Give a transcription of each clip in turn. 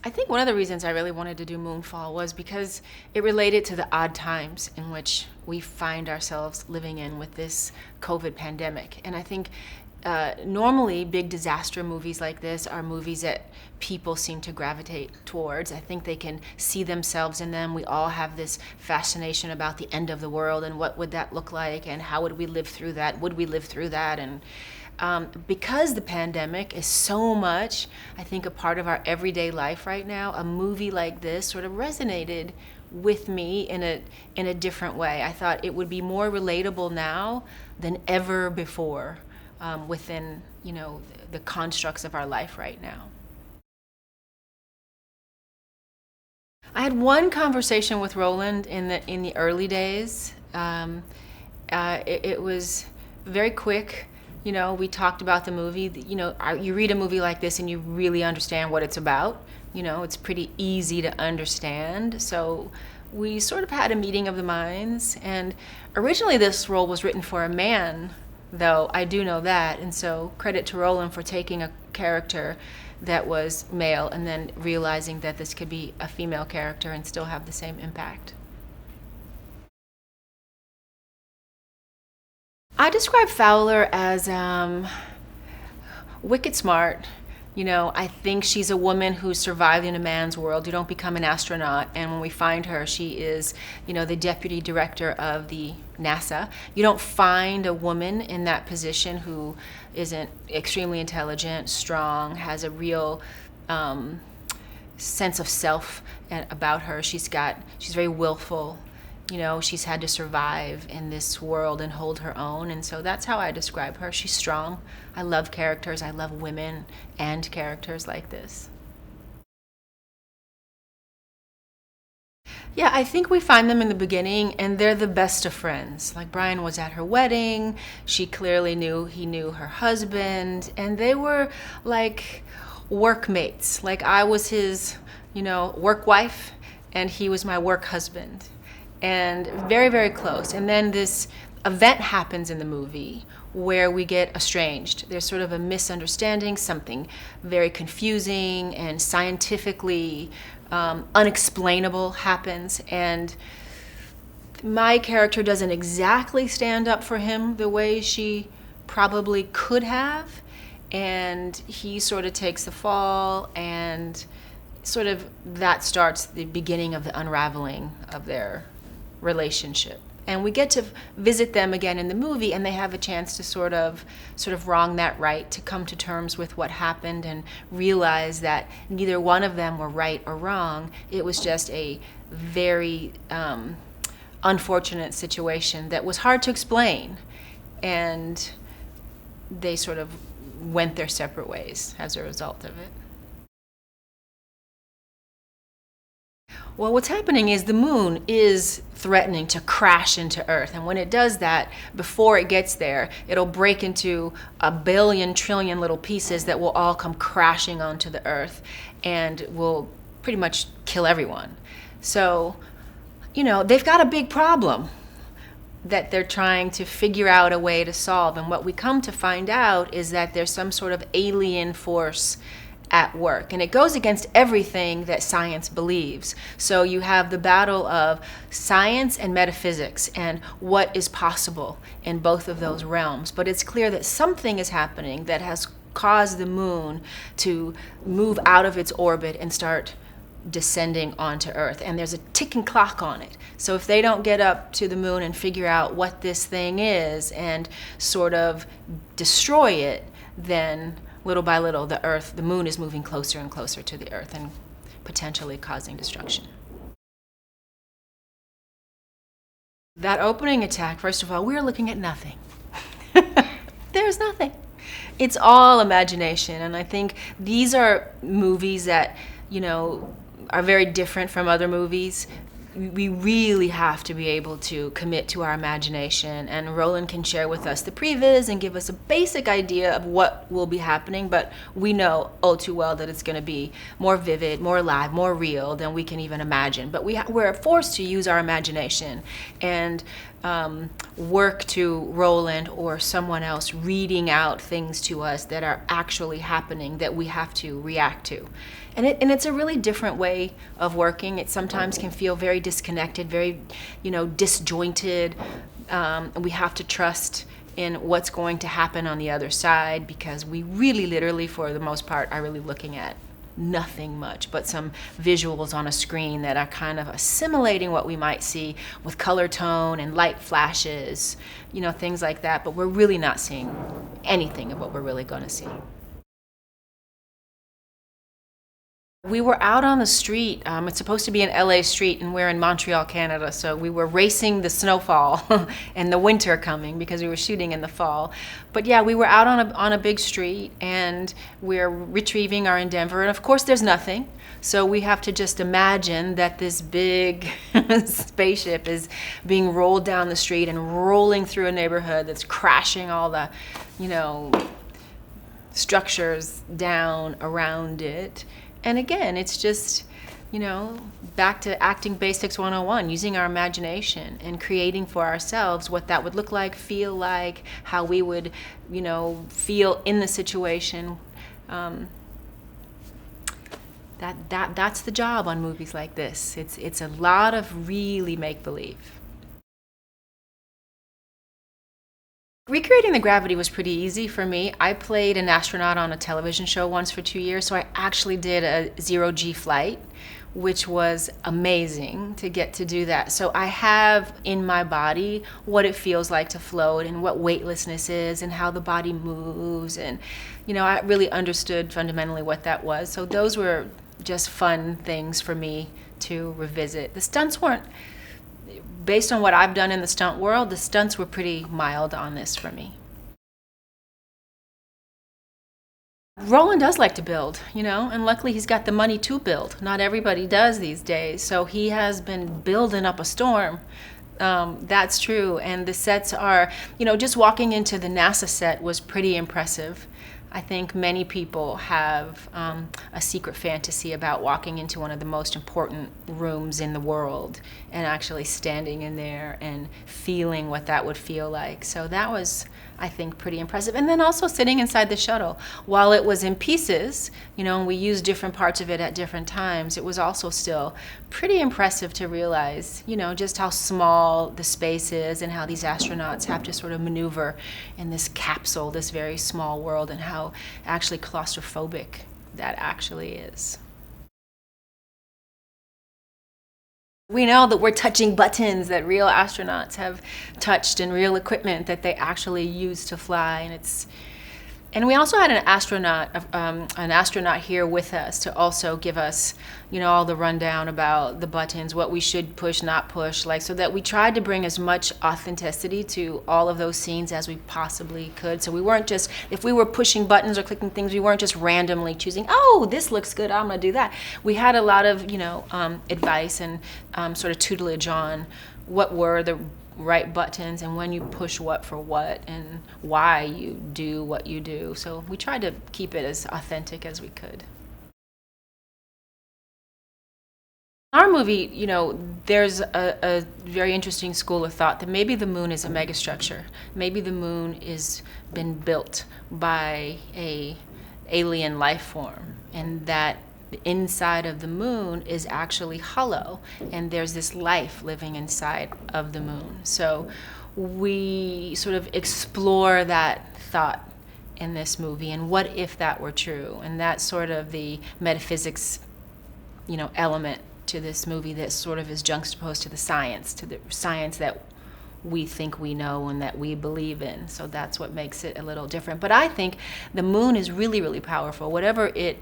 I think one of the reasons I really wanted to do Moonfall was because it related to the odd times in which we find ourselves living in with this COVID pandemic. And I think normally big disaster movies like this are movies that people seem to gravitate towards. I think they can see themselves in them. We all have this fascination about the end of the world and what would that look like and how would we live through that? Would we live through that? And because the pandemic is so much, I think, a part of our everyday life right now, a movie like this sort of resonated with me in a different way. I thought it would be more relatable now than ever before within, the constructs of our life right now. I had one conversation with Roland in the early days. It was very quick. We talked about the movie. You read a movie like this and you really understand what it's about. It's pretty easy to understand. So we sort of had a meeting of the minds. And originally this role was written for a man, though I do know that. And so credit to Roland for taking a character that was male and then realizing that this could be a female character and still have the same impact. I describe Fowler as wicked smart. I think she's a woman who survived in a man's world. You don't become an astronaut, and when we find her, she is, the deputy director of the NASA. You don't find a woman in that position who isn't extremely intelligent, strong, has a real sense of self about her. She's very willful. She's had to survive in this world and hold her own, and so that's how I describe her. She's strong. I love characters. I love women and characters like this. Yeah, I think we find them in the beginning, and they're the best of friends. Like, Brian was at her wedding. She clearly knew he knew her husband, and they were like workmates. Like, I was his, work wife, and he was my work husband. And very, very close. And then this event happens in the movie where we get estranged. There's sort of a misunderstanding, something very confusing and scientifically unexplainable happens. And my character doesn't exactly stand up for him the way she probably could have. And he sort of takes the fall, and sort of that starts the beginning of the unraveling of their relationship. And we get to visit them again in the movie, and they have a chance to sort of wrong that right, to come to terms with what happened and realize that neither one of them were right or wrong. It was just a very unfortunate situation that was hard to explain, and they sort of went their separate ways as a result of it. Well, what's happening is the moon is threatening to crash into Earth. And when it does that, before it gets there, it'll break into a billion, trillion little pieces that will all come crashing onto the Earth and will pretty much kill everyone. So, they've got a big problem that they're trying to figure out a way to solve. And what we come to find out is that there's some sort of alien force at work, and it goes against everything that science believes. So you have the battle of science and metaphysics and what is possible in both of those realms. But it's clear that something is happening that has caused the moon to move out of its orbit and start descending onto Earth, and there's a ticking clock on it. So if they don't get up to the moon and figure out what this thing is and sort of destroy it, then little by little, the moon is moving closer and closer to the Earth and potentially causing destruction. That opening attack, first of all, we're looking at nothing. There's nothing. It's all imagination. And I think these are movies that, are very different from other movies. We really have to be able to commit to our imagination, and Roland can share with us the previs and give us a basic idea of what will be happening, but we know all too well that it's going to be more vivid, more alive, more real than we can even imagine. But we're forced to use our imagination, and work to Roland or someone else reading out things to us that are actually happening that we have to react to. And it's a really different way of working. It sometimes can feel very disconnected, very, disjointed. We have to trust in what's going to happen on the other side, because we really literally, for the most part, are really looking at nothing much but some visuals on a screen that are kind of assimilating what we might see with color tone and light flashes, things like that. But we're really not seeing anything of what we're really going to see. We were out on the street. It's supposed to be an LA street, and we're in Montreal, Canada. So we were racing the snowfall and the winter coming, because we were shooting in the fall. But yeah, we were out on a big street, and we're retrieving our endeavor. And of course, there's nothing. So we have to just imagine that this big spaceship is being rolled down the street and rolling through a neighborhood that's crashing all the, structures down around it. And again, it's just, back to acting basics 101, using our imagination and creating for ourselves what that would look like, feel like, how we would, feel in the situation. That's the job on movies like this. It's a lot of really make-believe. Recreating the gravity was pretty easy for me. I played an astronaut on a television show once for 2 years, so I actually did a zero-G flight, which was amazing to get to do that. So I have in my body what it feels like to float and what weightlessness is and how the body moves. And, I really understood fundamentally what that was. So those were just fun things for me to revisit. The stunts weren't, based on what I've done in the stunt world, the stunts were pretty mild on this for me. Roland does like to build, and luckily he's got the money to build. Not everybody does these days, so he has been building up a storm. That's true, and the sets are, just walking into the NASA set was pretty impressive. I think many people have a secret fantasy about walking into one of the most important rooms in the world and actually standing in there and feeling what that would feel like. So that was, I think, pretty impressive. And then also sitting inside the shuttle. While it was in pieces, and we used different parts of it at different times, it was also still pretty impressive to realize, just how small the space is and how these astronauts have to sort of maneuver in this capsule, this very small world, and how actually claustrophobic that actually is. We know that we're touching buttons that real astronauts have touched and real equipment that they actually use to fly, and we also had an astronaut here with us to also give us, all the rundown about the buttons, what we should push, not push, so that we tried to bring as much authenticity to all of those scenes as we possibly could. So we weren't just, if we were pushing buttons or clicking things, we weren't just randomly choosing, oh, this looks good, I'm gonna do that. We had a lot of, advice and sort of tutelage on what were the right buttons and when you push what for what and why you do what you do. So we tried to keep it as authentic as we could. Our movie, there's a very interesting school of thought that maybe the moon is a megastructure. Maybe the moon is been built by a alien life form, and that the inside of the moon is actually hollow, and there's this life living inside of the moon. So we sort of explore that thought in this movie, and what if that were true? And that's sort of the metaphysics, element to this movie that sort of is juxtaposed to the science that we think we know and that we believe in. So that's what makes it a little different. But I think the moon is really, really powerful. Whatever it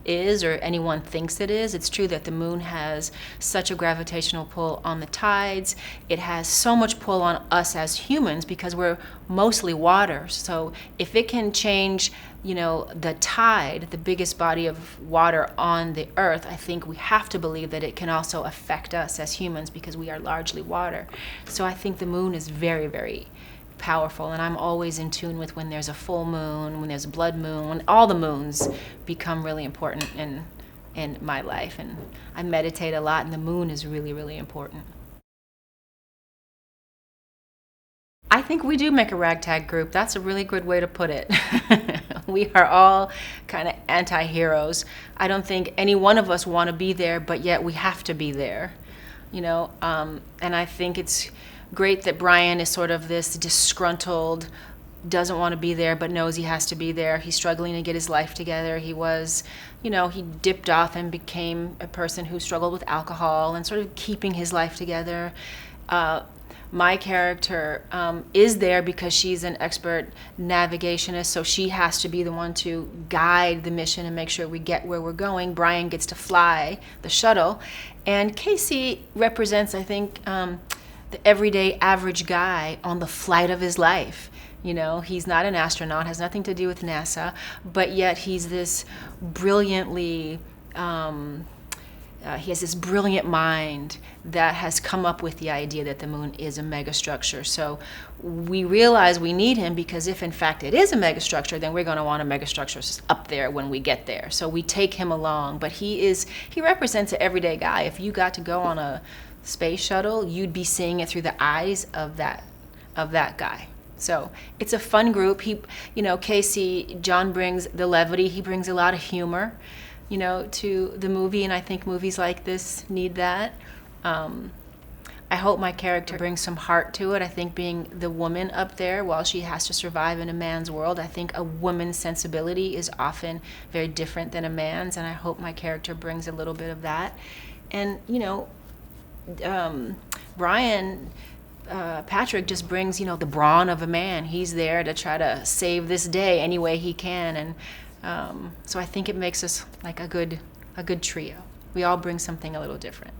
is or anyone thinks it is, it's true that the moon has such a gravitational pull on the tides. It has so much pull on us as humans because we're mostly water. So if it can change, the tide, the biggest body of water on the earth, I think we have to believe that it can also affect us as humans because we are largely water. So I think the moon is very, very powerful, and I'm always in tune with when there's a full moon, when there's a blood moon, when all the moons become really important in my life. And I meditate a lot, and the moon is really, really important. I think we do make a ragtag group. That's a really good way to put it. We are all kind of anti-heroes. I don't think any one of us want to be there, but yet we have to be there, you know? And I think it's great that Brian is sort of this disgruntled, doesn't want to be there, but knows he has to be there. He's struggling to get his life together. He was, you know, he dipped off and became a person who struggled with alcohol and sort of keeping his life together. My character is there because she's an expert navigationist, so she has to be the one to guide the mission and make sure we get where we're going. Brian gets to fly the shuttle, and Casey represents, I think, the everyday average guy on the flight of his life. You know, he's not an astronaut, has nothing to do with NASA, but yet he's this brilliantly he has this brilliant mind that has come up with the idea that the moon is a megastructure. So we realize we need him because if in fact it is a megastructure, then we're going to want a megastructure up there when we get there. So we take him along, but he represents an everyday guy. If you got to go on a space shuttle, you'd be seeing it through the eyes of that guy. So it's a fun group. Casey, John brings the levity. He brings a lot of humor, to the movie, and I think movies like this need that. I hope my character brings some heart to it. I think being the woman up there while she has to survive in a man's world, I think a woman's sensibility is often very different than a man's, and I hope my character brings a little bit of that. And, Brian, Patrick just brings, the brawn of a man. He's there to try to save this day any way he can, and so I think it makes us like a good trio. We all bring something a little different.